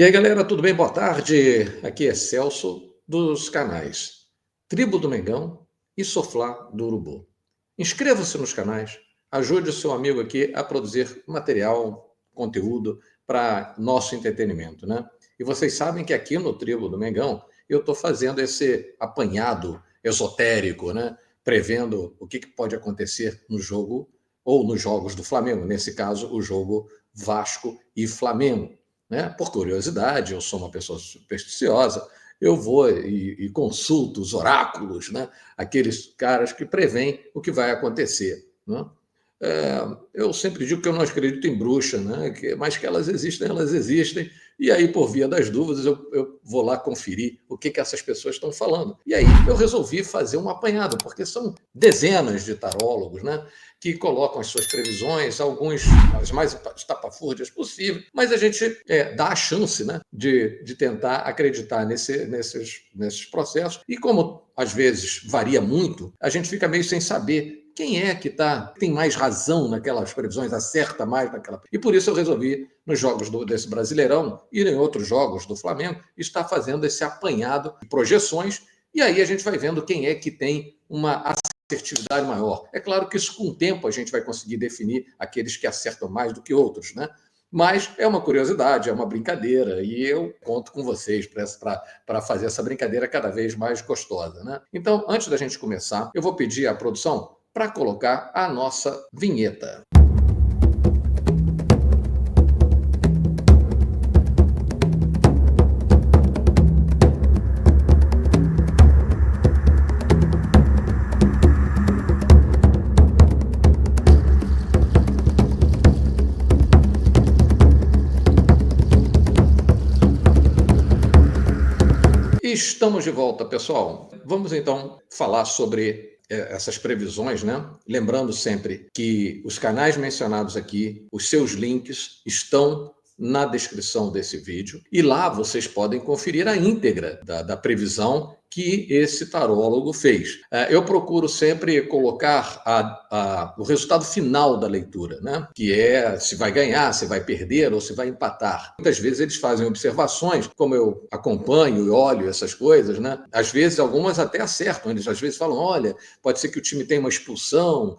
E aí, galera, tudo bem? Boa tarde. Aqui é Celso dos canais Tribo do Mengão e Soflá do Urubu. Inscreva-se nos canais, ajude o seu amigo aqui a produzir material, conteúdo para nosso entretenimento, né? E vocês sabem que aqui no Tribo do Mengão eu estou fazendo esse apanhado esotérico, né? Prevendo o que pode acontecer no jogo ou nos jogos do Flamengo, nesse caso, o jogo Vasco e Flamengo, né? Por curiosidade, eu sou uma pessoa supersticiosa, eu vou e consulto os oráculos, né? Aqueles caras que preveem o que vai acontecer, né? Eu sempre digo que eu não acredito em bruxa, né? Mas que elas existem, e aí, por via das dúvidas, eu vou lá conferir o que essas pessoas estão falando. E aí eu resolvi fazer um apanhado, porque são dezenas de tarólogos, né? Que colocam as suas previsões, alguns as mais estapafúrdias possível, mas a gente dá a chance, né, de tentar acreditar nesses processos. E como às vezes varia muito, a gente fica meio sem saber quem é que tem mais razão naquelas previsões, acerta mais naquela. E por isso eu resolvi, nos jogos desse Brasileirão e em outros jogos do Flamengo, estar fazendo esse apanhado de projeções, e aí a gente vai vendo quem é que tem uma assertividade maior. É claro que isso, com o tempo, a gente vai conseguir definir aqueles que acertam mais do que outros, né? Mas é uma curiosidade, é uma brincadeira, e eu conto com vocês para fazer essa brincadeira cada vez mais gostosa, né? Então, antes da gente começar, eu vou pedir à produção para colocar a nossa vinheta. Estamos de volta, pessoal. Vamos então falar sobre essas previsões, né? Lembrando sempre que os canais mencionados aqui, os seus links estão na descrição desse vídeo, e lá vocês podem conferir a íntegra da previsão que esse tarólogo fez. Eu procuro sempre colocar o resultado final da leitura, né? Que é se vai ganhar, se vai perder ou se vai empatar. Muitas vezes eles fazem observações, como eu acompanho e olho essas coisas, né? Às vezes algumas até acertam, eles às vezes falam, olha, pode ser que o time tenha uma expulsão,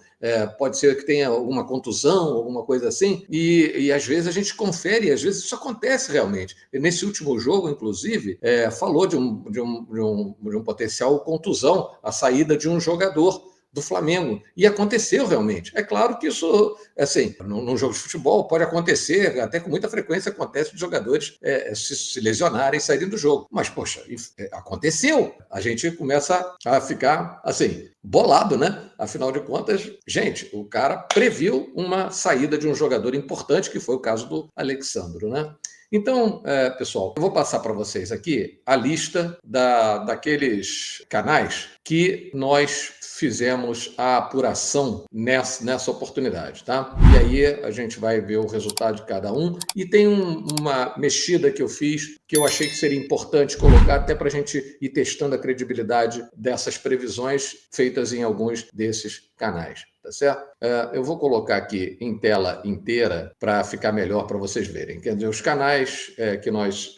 pode ser que tenha alguma contusão, alguma coisa assim, e às vezes a gente confere, e às vezes isso acontece realmente. E nesse último jogo, inclusive, falou de um potencial contusão, a saída de um jogador do Flamengo. E aconteceu realmente. É claro que isso, assim, num jogo de futebol pode acontecer, até com muita frequência acontece de jogadores se lesionarem e saírem do jogo. Mas, poxa, aconteceu. A gente começa a ficar, assim, bolado, né? Afinal de contas, gente, o cara previu uma saída de um jogador importante, que foi o caso do Alexandro, né? Então, pessoal, eu vou passar para vocês aqui a lista daqueles canais que nós fizemos a apuração nessa oportunidade, tá? E aí a gente vai ver o resultado de cada um. E tem uma mexida que eu fiz que eu achei que seria importante colocar até para a gente ir testando a credibilidade dessas previsões feitas em alguns desses canais. Tá certo? Eu vou colocar aqui em tela inteira para ficar melhor para vocês verem. Quer dizer, os canais que nós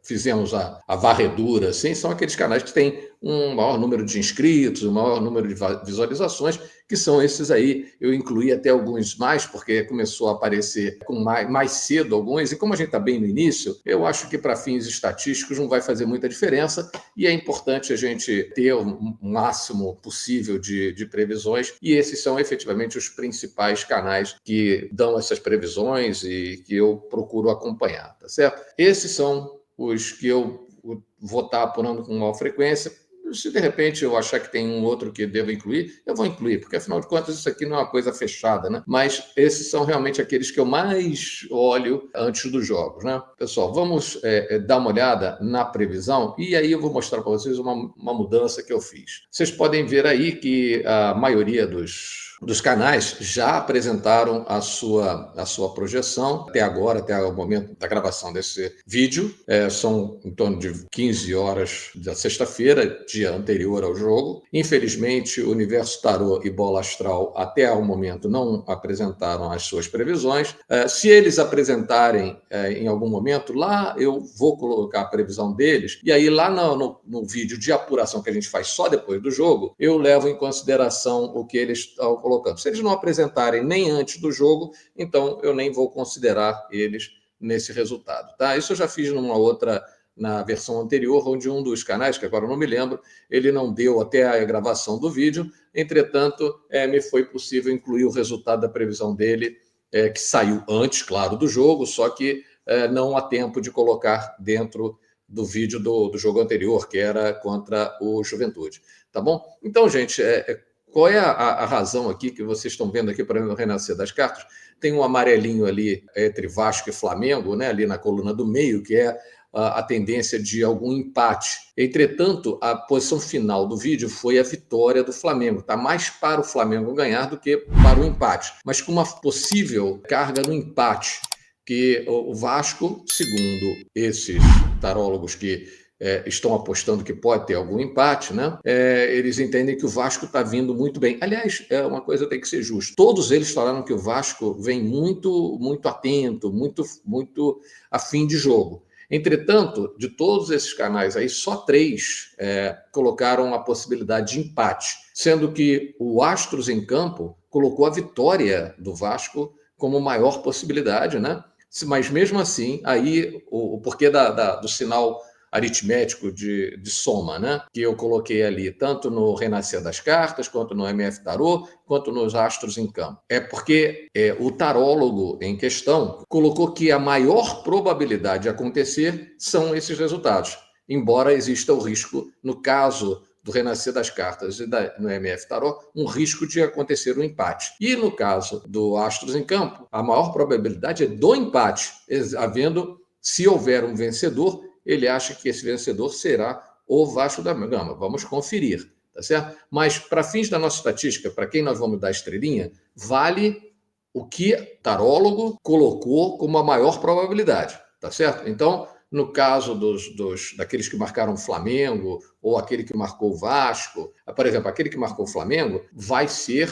fizemos a varredura, assim, são aqueles canais que têm um maior número de inscritos, um maior número de visualizações, que são esses aí. Eu incluí até alguns mais, porque começou a aparecer com mais cedo alguns, e como a gente está bem no início, eu acho que para fins estatísticos não vai fazer muita diferença, e é importante a gente ter o máximo possível de previsões, e esses são efetivamente os principais canais que dão essas previsões e que eu procuro acompanhar, tá certo? Esses são os que eu vou estar apurando com maior frequência. Se de repente eu achar que tem um outro que devo incluir, eu vou incluir, porque afinal de contas isso aqui não é uma coisa fechada, né? Mas esses são realmente aqueles que eu mais olho antes dos jogos, né? Pessoal, vamos dar uma olhada na previsão, e aí eu vou mostrar para vocês uma mudança que eu fiz. Vocês podem ver aí que a maioria dos dos canais já apresentaram a sua projeção até agora, até o momento da gravação desse vídeo. São em torno de 15 horas da sexta-feira, dia anterior ao jogo. Infelizmente, o Universo Tarô e Bola Astral, até o momento, não apresentaram as suas previsões. Se eles apresentarem em algum momento, lá eu vou colocar a previsão deles, e aí lá no vídeo de apuração que a gente faz só depois do jogo, eu levo em consideração o que eles estão colocando. Se eles não apresentarem nem antes do jogo, então eu nem vou considerar eles nesse resultado, tá? Isso eu já fiz na versão anterior, onde um dos canais, que agora eu não me lembro, ele não deu até a gravação do vídeo. Entretanto, me foi possível incluir o resultado da previsão dele, que saiu antes, claro, do jogo, só que não há tempo de colocar dentro do vídeo do jogo anterior, que era contra o Juventude, tá bom? Então, gente, qual é a razão aqui que vocês estão vendo aqui para o renascer das cartas? Tem um amarelinho ali entre Vasco e Flamengo, né, ali na coluna do meio, que é a tendência de algum empate. Entretanto, a posição final do vídeo foi a vitória do Flamengo. Está mais para o Flamengo ganhar do que para o empate, mas com uma possível carga no empate, que o Vasco, segundo esses tarólogos que estão apostando que pode ter algum empate, né? Eles entendem que o Vasco está vindo muito bem. Aliás, uma coisa tem que ser justa. Todos eles falaram que o Vasco vem muito, muito atento, muito, muito afim de jogo. Entretanto, de todos esses canais aí, só 3 colocaram a possibilidade de empate, sendo que o Astros em Campo colocou a vitória do Vasco como maior possibilidade, né? Mas mesmo assim, aí o porquê do sinal aritmético de soma, né? Que eu coloquei ali, tanto no Renascer das Cartas, quanto no MF Tarô, quanto nos Astros em Campo. É porque o tarólogo em questão colocou que a maior probabilidade de acontecer são esses resultados, embora exista o risco, no caso do Renascer das Cartas e no MF Tarô, um risco de acontecer um empate. E no caso do Astros em Campo, a maior probabilidade é do empate, se houver um vencedor, ele acha que esse vencedor será o Vasco da Gama. Vamos conferir, tá certo? Mas, para fins da nossa estatística, para quem nós vamos dar estrelinha, vale o que o tarólogo colocou como a maior probabilidade, tá certo? Então, no caso daqueles que marcaram o Flamengo ou aquele que marcou o Vasco, por exemplo, aquele que marcou o Flamengo vai ser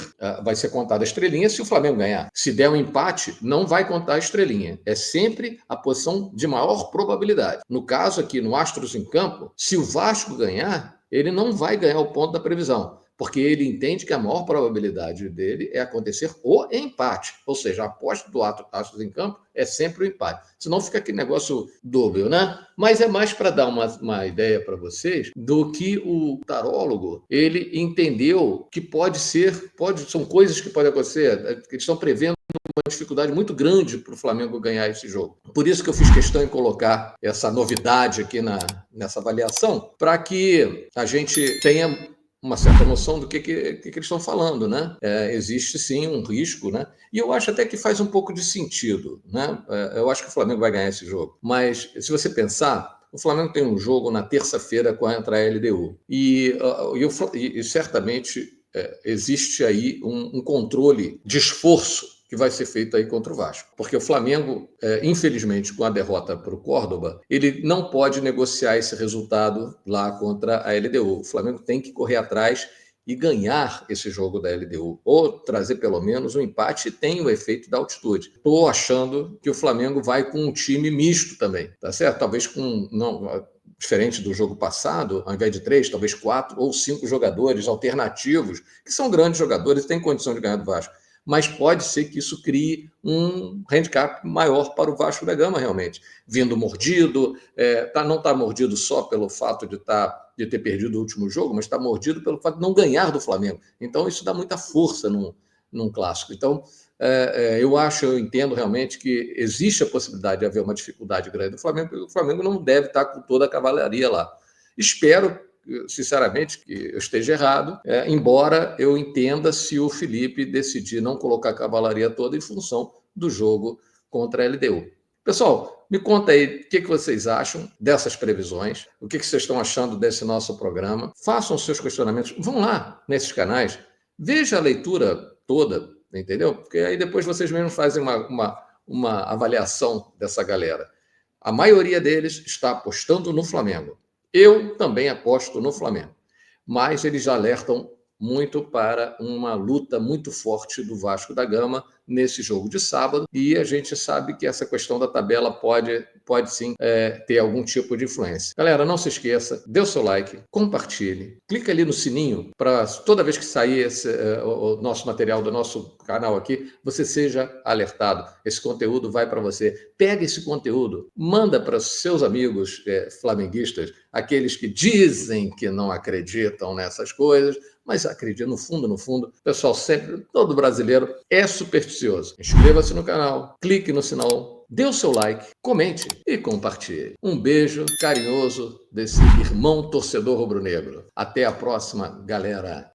contada a estrelinha se o Flamengo ganhar. Se der um empate, não vai contar a estrelinha. É sempre a posição de maior probabilidade. No caso aqui, no Astros em Campo, se o Vasco ganhar, ele não vai ganhar o ponto da previsão, porque ele entende que a maior probabilidade dele é acontecer o empate. Ou seja, a aposta do Astros em Campo é sempre o empate. Senão fica aquele negócio dúbio, né? Mas é mais para dar uma ideia para vocês do que o tarólogo, ele entendeu que são coisas que podem acontecer, que eles estão prevendo uma dificuldade muito grande para o Flamengo ganhar esse jogo. Por isso que eu fiz questão em colocar essa novidade aqui nessa avaliação, para que a gente tenha uma certa noção do que eles estão falando, né? Existe sim um risco, né? E eu acho até que faz um pouco de sentido, né? Eu acho que o Flamengo vai ganhar esse jogo. Mas se você pensar, o Flamengo tem um jogo na terça-feira contra a LDU. E certamente existe aí um controle de esforço que vai ser feito aí contra o Vasco. Porque o Flamengo, infelizmente, com a derrota para o Córdoba, ele não pode negociar esse resultado lá contra a LDU. O Flamengo tem que correr atrás e ganhar esse jogo da LDU, ou trazer pelo menos um empate e tem o efeito da altitude. Estou achando que o Flamengo vai com um time misto também, tá certo? Talvez diferente do jogo passado, ao invés de 3, talvez 4 ou 5 jogadores alternativos, que são grandes jogadores e têm condição de ganhar do Vasco. Mas pode ser que isso crie um handicap maior para o Vasco da Gama, realmente. Vindo mordido, não está mordido só pelo fato de ter perdido o último jogo, mas está mordido pelo fato de não ganhar do Flamengo. Então, isso dá muita força num clássico. Então, eu entendo realmente que existe a possibilidade de haver uma dificuldade grande do Flamengo, porque o Flamengo não deve estar com toda a cavalaria lá. Espero, sinceramente, que eu esteja errado, embora eu entenda se o Felipe decidir não colocar a cavalaria toda em função do jogo contra a LDU. Pessoal, me conta aí o que vocês acham dessas previsões, o que vocês estão achando desse nosso programa. Façam seus questionamentos, vão lá nesses canais, veja a leitura toda, entendeu? Porque aí depois vocês mesmos fazem uma avaliação dessa galera. A maioria deles está apostando no Flamengo. Eu também aposto no Flamengo. Mas eles já alertam muito para uma luta muito forte do Vasco da Gama nesse jogo de sábado, e a gente sabe que essa questão da tabela pode sim ter algum tipo de influência. Galera, não se esqueça, dê o seu like, compartilhe, clica ali no sininho para toda vez que sair o nosso material do nosso canal aqui, você seja alertado. Esse conteúdo vai para você. Pega esse conteúdo, manda para seus amigos flamenguistas, aqueles que dizem que não acreditam nessas coisas, mas acredita, no fundo, pessoal, sempre, todo brasileiro é supersticioso. Inscreva-se no canal, clique no sinal, dê o seu like, comente e compartilhe. Um beijo carinhoso desse irmão torcedor rubro-negro. Até a próxima, galera!